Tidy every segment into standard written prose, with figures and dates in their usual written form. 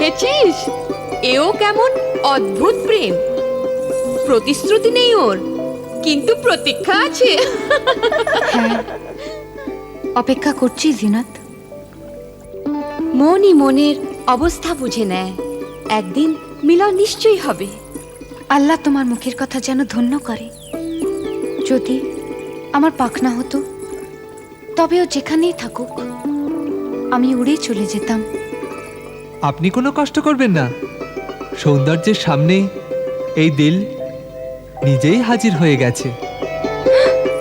দেখেছিস, এও কেমন অদ্ভুত প্রেম। প্রতিশ্রুতি নেই ওর, কিন্তু প্রতীক্ষা আছে। হ্যাঁ, অপেক্ষা করছি জিনাত। মনই মনের অবস্থা বুঝে নেয়, একদিন মিলন নিশ্চয়ই হবে। আল্লাহ তোমার মুখের কথা যেন ধন্য করে। যদি আমার পাখনা হতো, তবেও যেখানেই থাকুক আমি উড়ে চলে যেতাম। আপনি কোনো কষ্ট করবেন না, সৌন্দর্যের সামনে এই দিল নিজেই হাজির হয়ে গেছে।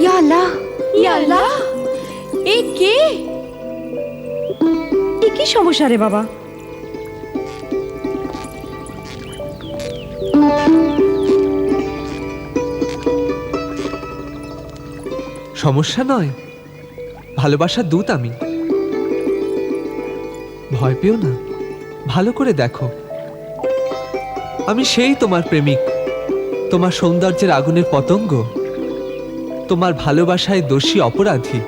ইয়া আল্লাহ, ইয়া আল্লাহ, এ কে? এ কি সমস্যা রে বাবা? সমস্যা নয়, ভালোবাসার দূত আমি। ভয় পেও না, ভালো করে দেখো, আমি সেই তোমার প্রেমিক, তোমার সৌন্দর্যের আগুনের পতঙ্গ, তোমার ভালোবাসায় দোষী অপরাধী,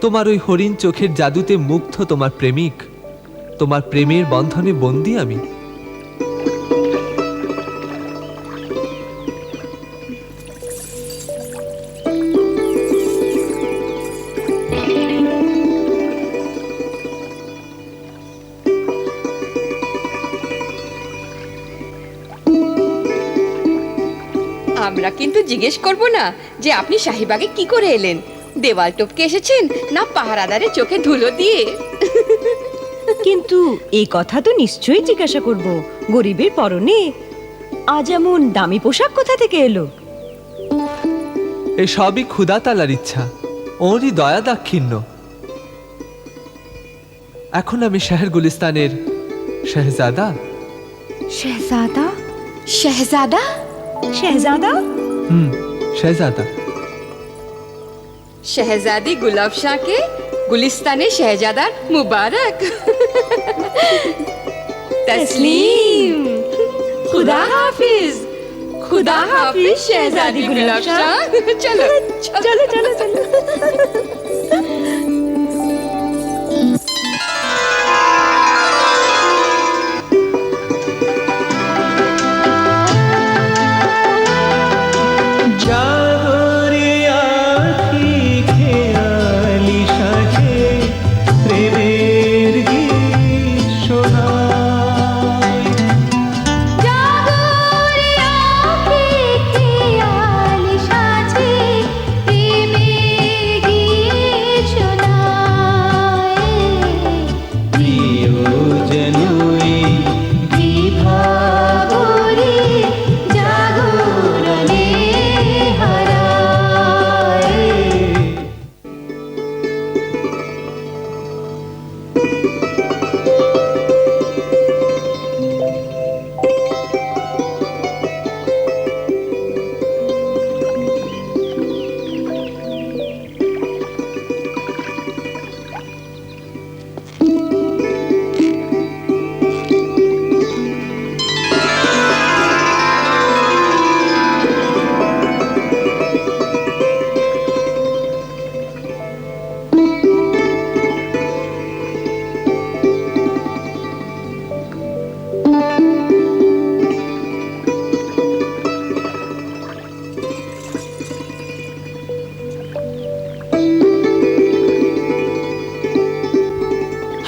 তোমার ওই হরিণ চোখের জাদুতে মুগ্ধ তোমার প্রেমিক, তোমার প্রেমের বন্ধনে বন্দী আমি। আমরা কিন্তু জিজ্ঞেস করব না যে আপনি শাহিবাগে কি করে এলেন, দেওয়াল টপকে এসেছেন না পাহারাদারের চোখে ধুলো দিয়ে। কিন্তু এই কথা তো নিশ্চয়ই জিজ্ঞাসা করব, গরিবের পরনে আজ এমন দামি পোশাক কোথা থেকে এলো? এই সবই ক্ষুধা তালার ইচ্ছা, ওরই দয়া দাক্ষিণ্য। এখন আমি শহর গুলিস্তানের শেহজাদা। শেহজাদা? শেহজাদা? শেহজাদা? শেহজাদা। शहजादी गुलाब शाह के गुलिस्ताने शहजादा मुबारक। तस्लीम। खुदा हाफिज। खुदा हाफिज शहजादी गुलाब शाह। चलो চলো চলো চলো।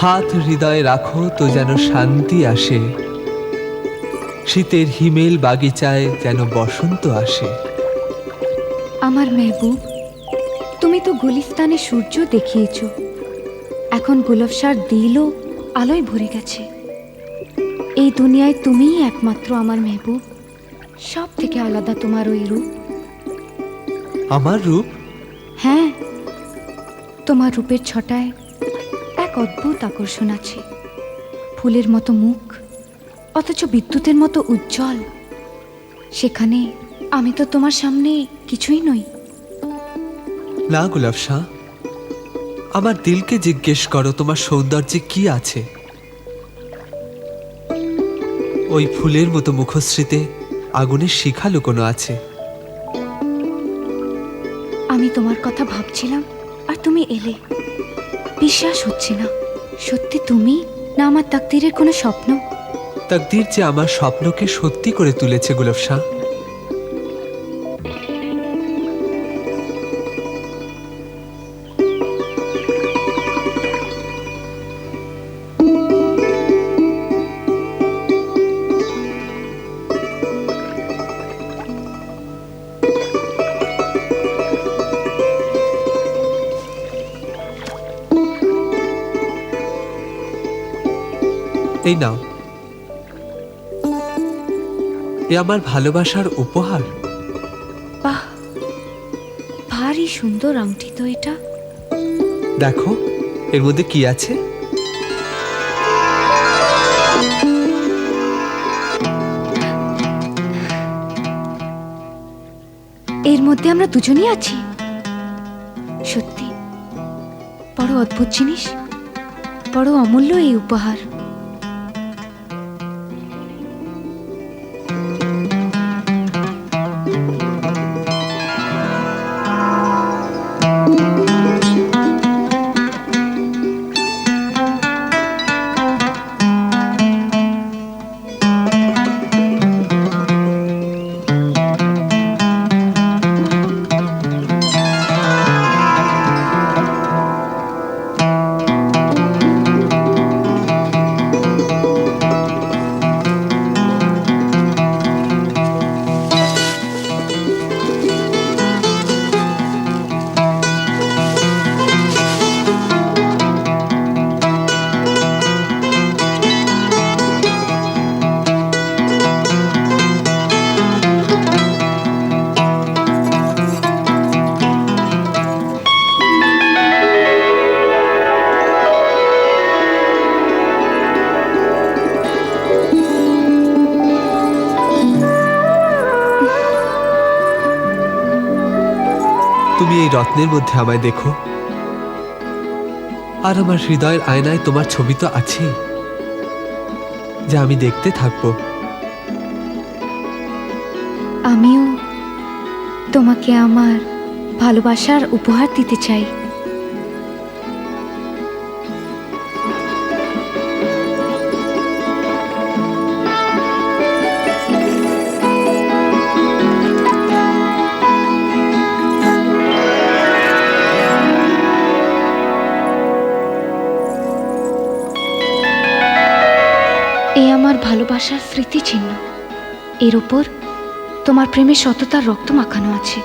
হাত হৃদয়ে রাখো তো যেন শান্তি আসে, শীতের হিমেল বাগিচায় যেন বসন্ত আসে। আমার মেহবুব, তুমি তো গুলিস্তানে সূর্য দেখিয়েছ, এখন গুলফশার দিলও আলোয় ভরে গেছে। এই দুনিয়ায় তুমিই একমাত্র আমার মেহবুব, সব থেকে আলাদা তোমার ওই রূপ। আমার রূপ? হ্যাঁ, তোমার রূপের ছটায় এক অদ্ভুত আকর্ষণ আছে। ফুলের মতো মুখ, অথচ বিদ্যুতের মতো উজ্জ্বল। সেখানে আমি তো তোমার সামনে কিছুই নই। না গুলাব শাহ, আমার দিলকে জিজ্ঞেস করো তোমার সৌন্দর্যে কি আছে। ওই ফুলের মতো মুখশ্রীতে আগুনের শিখা লুকোনো আছে। আমি তোমার কথা ভাবছিলাম আর তুমি এলে। বিশ্বাস হচ্ছে না, সত্যি তুমি না আমার তাকদীরের কোনো স্বপ্ন? তকদির যে আমার স্বপ্নকে সত্যি করে তুলেছে গুলফ শাহ। এই নাও, এ আমার ভালোবাসার উপহার। বাহ, ভারী সুন্দর আংটি তো এটা। দেখো এর মধ্যে কি আছে। এর মধ্যে আমরা দুজনই আছি। সত্যি বড় অদ্ভুত জিনিস, বড় অমূল্য এই উপহার। তুমি এই রত্নের মধ্যে আমায় দেখো, আর আমার হৃদয়ের আয়নায় তোমার ছবি তো আছেই, যা আমি দেখতে থাকবো। আমিও তোমাকে আমার ভালোবাসার উপহার দিতে চাই। এ আমার ভালোবাসার স্মৃতিচিহ্ন। এর উপর তোমার প্রেমের সততার রক্ত মাখানো আছে।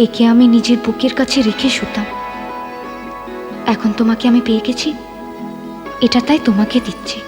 একে আমি নিজের বুকের কাছে রেখে শুতাম। এখন তোমাকে আমি পেয়ে গেছি, এটা তাই তোমাকে দিচ্ছি।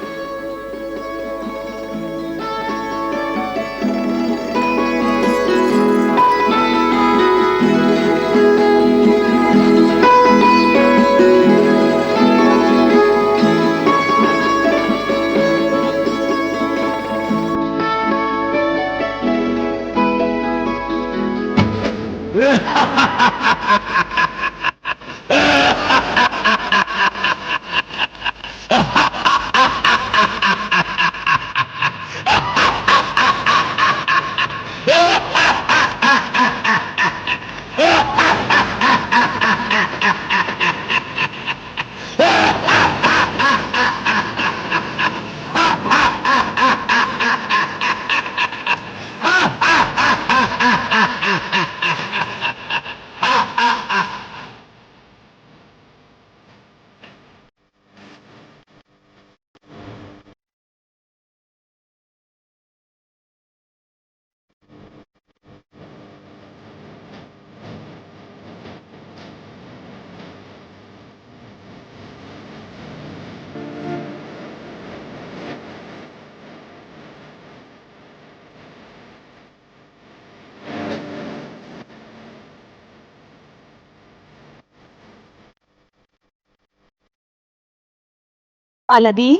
আলাদি,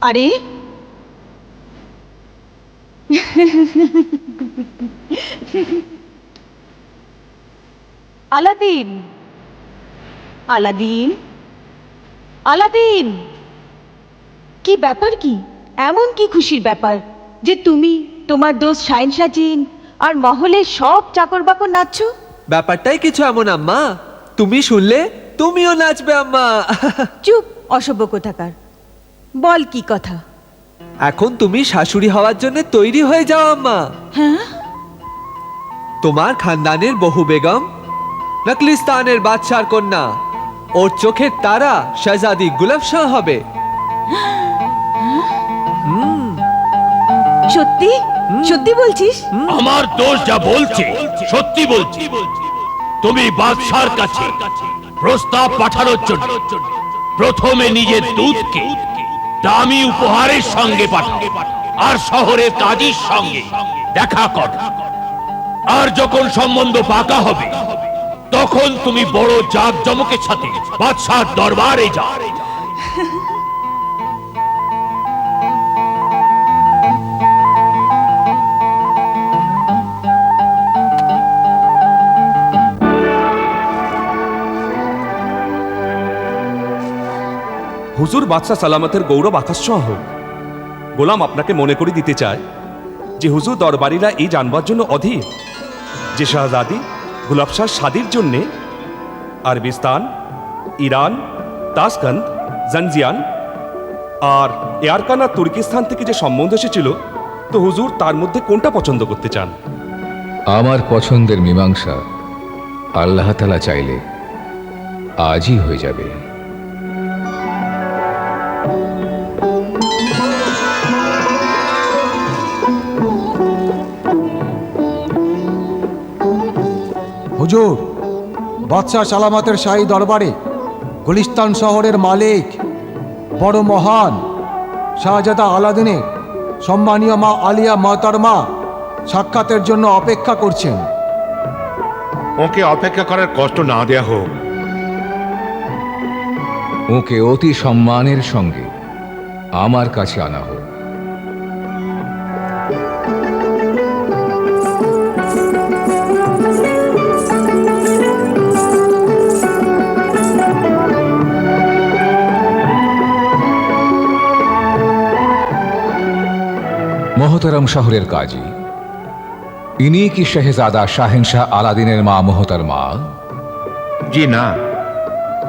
আরে আলাদিন, আলাদিন, আলাদিন, কি ব্যাপার? কি এমন কি খুশির ব্যাপার যে তুমি, তোমার দোস্ত শাহিনশাহ জিন আর মহলের সব চাকর বাকর নাচছো? ব্যাপারটাই কিছু এমন আম্মা, তুমি শুনলে তুমিও নাচবে আম্মা। চুপ, অসভ্য কোথাকার। বল কি কথা? এখন তুমি শাশুড়ি হওয়ার জন্য তৈরি হয়ে যাও আম্মা। হ্যাঁ, তোমার খানদানের বহু বেগম নকলিস্তানের বাদশার কন্যা, ওর চোখের তারা শাহজাদি গুলাব শাহ হবে। সত্যি সত্যি বলছিস? আমার দোষ যা বলছে সত্যি বলছি। তুমি বাদশার কাছে প্রস্তাব পাঠানোর জন্য প্রথমে নিজের দুধকে দামি উপহারের সঙ্গে পাঠাও, আর শহরের কাজীর সঙ্গে দেখা কর। আর যখন সম্বন্ধ পাকা হবে তখন তুমি বড় জাঁকজমকের সাথে বাদশার দরবারে যাও। হুজুর বাদশাহ সালামতের গৌরব আকাশছোঁয়া হোক। গোলাম আপনাকে মনে করে দিতে চায় যে হুজুর দরবারিরা এই জানবার জন্য অধীর যে শাহজাদি গুলাব শাহ শাদির জন্যে আরবিস্তান, ইরান, তাসকান্ত, জনজিয়ান আর এয়ারকানা তুর্কিস্তান থেকে যে সম্বন্ধ এসেছিল, তো হুজুর তার মধ্যে কোনটা পছন্দ করতে চান? আমার পছন্দের মীমাংসা আল্লাহ তাআলা চাইলে আজই হয়ে যাবে। হুজুর, বাদশাহ সালামতের শাহী দরবারে গুলিস্তান শহরের মালিক বড় মহান শাহজাদা আলাদিনের সম্মানীয় মা আলিয়া মাতারমা সাক্ষাতের জন্য অপেক্ষা করছেন। ওকে অপেক্ষা করার কষ্ট না দেয়া হোক। ওকে অতি সম্মানের সঙ্গে আমার কাছে আনা হোক। মোহতারাম শহরের কাজী, ইনি কি শেহজাদা শাহেনশাহ আলাদিনের মা মোহতারমা? জি না,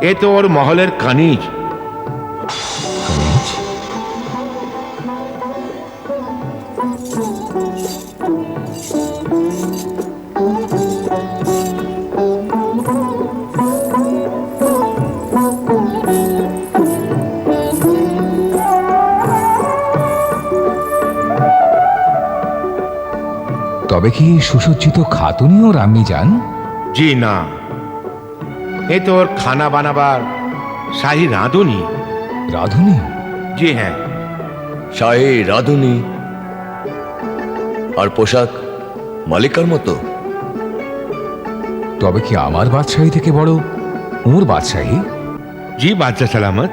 এ তো ওর মহলের কানিজ। কানিজ? তবে কি সুসজ্জিত খাতুনিও রামনি যান? জি না, এ তো ওর খানা বানাবার শাহী রাঁধুনি। রাধুনী? জি হ্যাঁ। শাহী রাঁধুনি আর পোশাক মালিকার মতো। তবে কি আমার বাদশাহী থেকে বড় ওর বাদশাহী? জি বাদশাহ সালামত,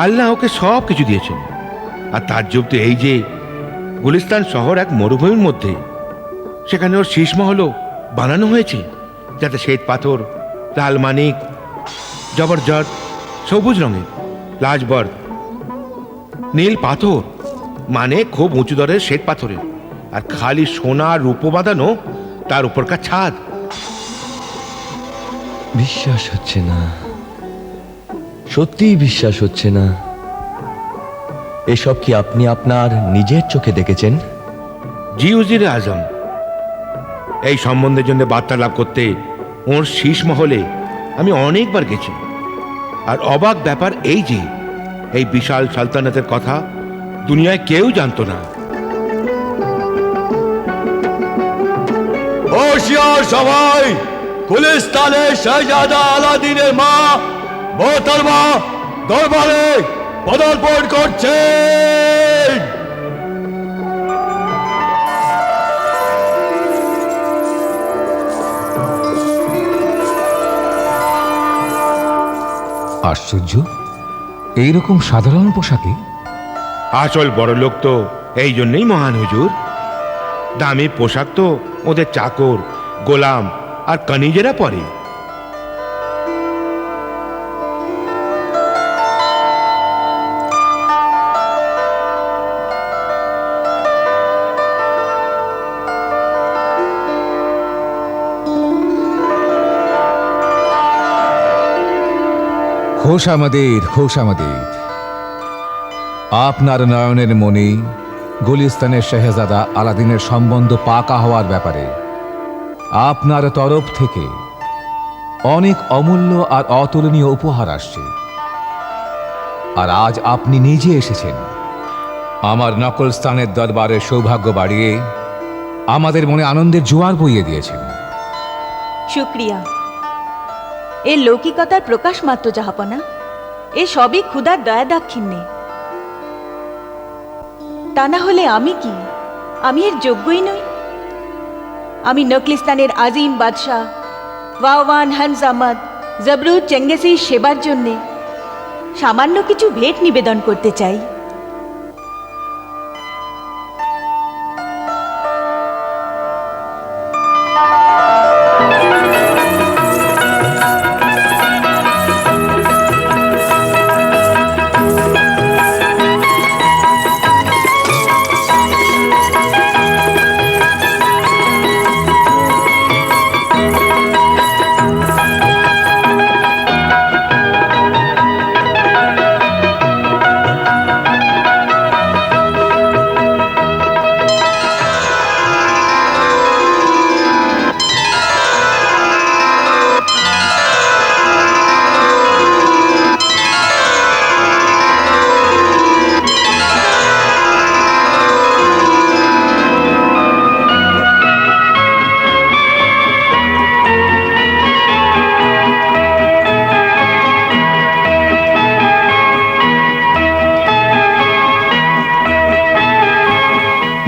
আল্লাহ ওকে সব কিছু দিয়েছেন। আর তাজ্জব তো এই যে গুলিস্তান শহর এক মরুভূমির মধ্যে, সেখানে ওর শীষ মহলও বানানো হয়েছে, যাতে শ্বেত পাথর, লাল মানিক, জবরজট, সবুজ রঙের লাজবর, নীল পাথর মানে খুব উঁচু দরের শ্বেত পাথরের, আর খালি সোনা রূপো বাঁধানো তার উপরকার ছাদ। বিশ্বাস হচ্ছে না, সত্যিই বিশ্বাস হচ্ছে না। এসব কি আপনি আপনার নিজের চোখে দেখেছেন? জি উজির আজম, এই সম্বন্ধের জন্য বার্তা লাভ করতে ওর শীষ মহলে আমি অনেকবার গেছি। আর অবাক ব্যাপার এই যে এই বিশাল সালতানাতের কথা দুনিয়ায় কেউ জানতো না। হোশিয়ার সবাই, গুলিস্তানের শাহজাদা আলাদিনের মা মোহতারমা দরবারে পদার্পণ করছেন। আশ্চর্য, এইরকম সাধারণ পোশাকে? আসল বড় লোক তো এই জন্যই মহান হুজুর। দামি পোশাক তো ওদের চাকর, গোলাম আর কানিজেরা পরে। খোশামদিদ আপনার নয়নের মণি গুলিস্তানের শেহজাদা আলাদিনের সম্বন্ধ পাকা হওয়ার ব্যাপারে আপনার তরফ থেকে অনেক অমূল্য আর অতুলনীয় উপহার আসছে। আর আজ আপনি নিজে এসেছেন আমার নকল স্থানের দরবারের সৌভাগ্য বাড়িয়ে আমাদের মনে আনন্দের জোয়ার বইয়ে দিয়েছেন। শুক্রিয়া। এ লৌকিকতার প্রকাশ মাত্র জাহাপনা, এ সবই ক্ষুধার দয়া দাক্ষিণ্যে। তা না হলে আমি কি? আমি এর যোগ্যই নই। আমি নকলিস্তানের আজিম বাদশাহ ওয়াওয়ান হানজ আহমদ জবরুদ চেঙ্গেসির সেবার জন্যে সামান্য কিছু ভেট নিবেদন করতে চাই।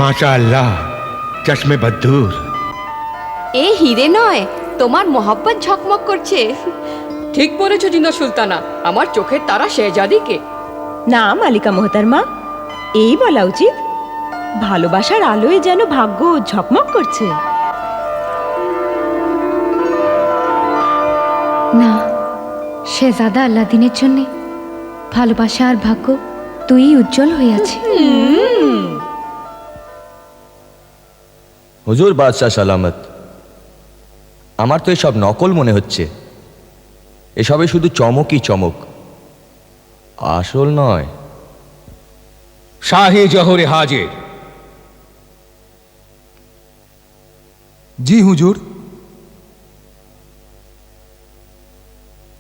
মাশাআল্লাহ, চশমে বদ্দুর। এ হিরে নয়, তোমার মোহাব্বত ঝকমক করছে। ঠিক বলেছ জিন্দা সুলতানা, আমার চোখের তারা শেহজাদিকে। না মালিকা মোহতারমা, এই বলা উচিত ভালোবাসার আলোয় যেন ভাগ্য ঝকমক করছে। না, শেহজাদা আলাদিনের জন্যে ভালোবাসা আর ভাগ্য তুই উজ্জ্বল হয়ে আছে। হুজুর বাদশাহ সালামত, আমার তো এসব নকল মনে হচ্ছে। এসবে শুধু চমকই চমক, আসল নয়। শাহী জহরে হাজির। জি হুজুর।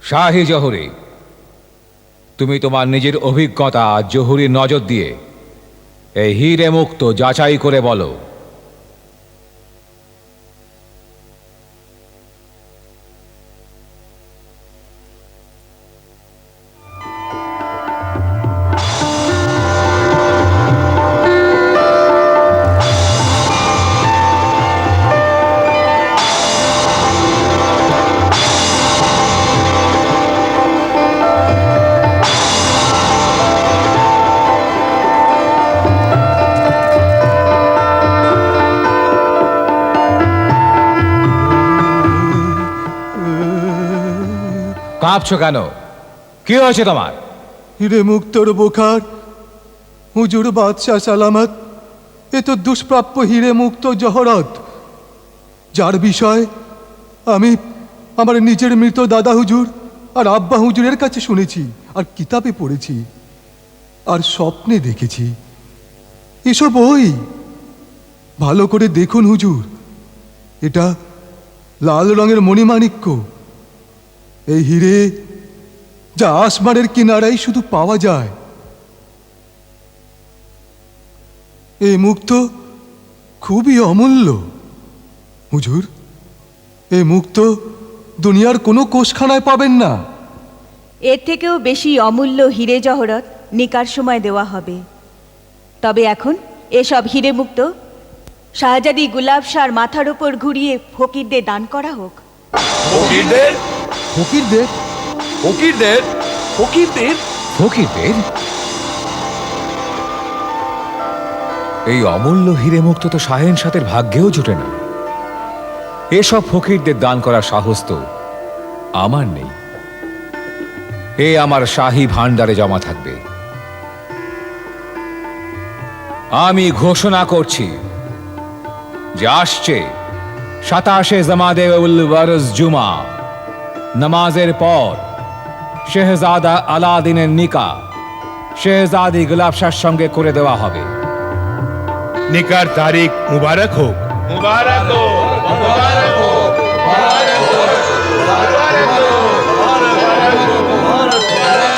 শাহী জহরে, তুমি তোমার নিজের অভিজ্ঞতা জহুরির নজর দিয়ে এই হিরে মুক্ত যাচাই করে বলো। কাঁপছো কেন? কি হয়েছে তোমার? হিরে মুক্তর বোখার, হুজুর বাদশাহ সালামত। এ তো দুষ্প্রাপ্য হিরে মুক্ত জহরত, যার বিষয় আমি আমার নিজের মৃত দাদা হুজুর আর আব্বা হুজুরের কাছে শুনেছি, আর কিতাবে পড়েছি, আর স্বপ্নে দেখেছি। এসব ওই, ভালো করে দেখুন হুজুর, এটা লাল রঙের মণিমাণিক্য। এই হিরে যা আসমানের কিনারায় শুধু পাওয়া যায়। এই মুক্ত খুবই অমূল্য হুজুর। এই মুক্ত দুনিয়ার কোনো কোষখানায় পাবেন না। এর থেকেও বেশি অমূল্য হিরে জহরত নিকার সময় দেওয়া হবে। তবে এখন এসব হিরে মুক্ত শাহজাদি গুলাব শাহর মাথার ওপর ঘুরিয়ে ফকিরদের দান করা হোক। ফকিরদের? ফকিরদের? ফকিরদের? ফকিরদের? ফকিরদের? এই অমূল্য হিরে মুক্ত তো শাহেন সাথের ভাগ্যেও জুটে না। এসব ফকিরদের দান করার সাহস তো আমার নেই। এ আমার শাহী ভাণ্ডারে জমা থাকবে। আমি ঘোষণা করছি যে আসছে 27 জামাদে উল বরস জুমা নামাজের পর শেহজাদা আলাদিনের নিকাহ শেহজাদি গুলাবশার সঙ্গে করে দেওয়া হবে। নিকার তারিখ মুবারক হোক। মুবারক হোক, মুবারক হোক, মুবারক হোক, মুবারক হোক, মুবারক হোক, মুবারক হোক।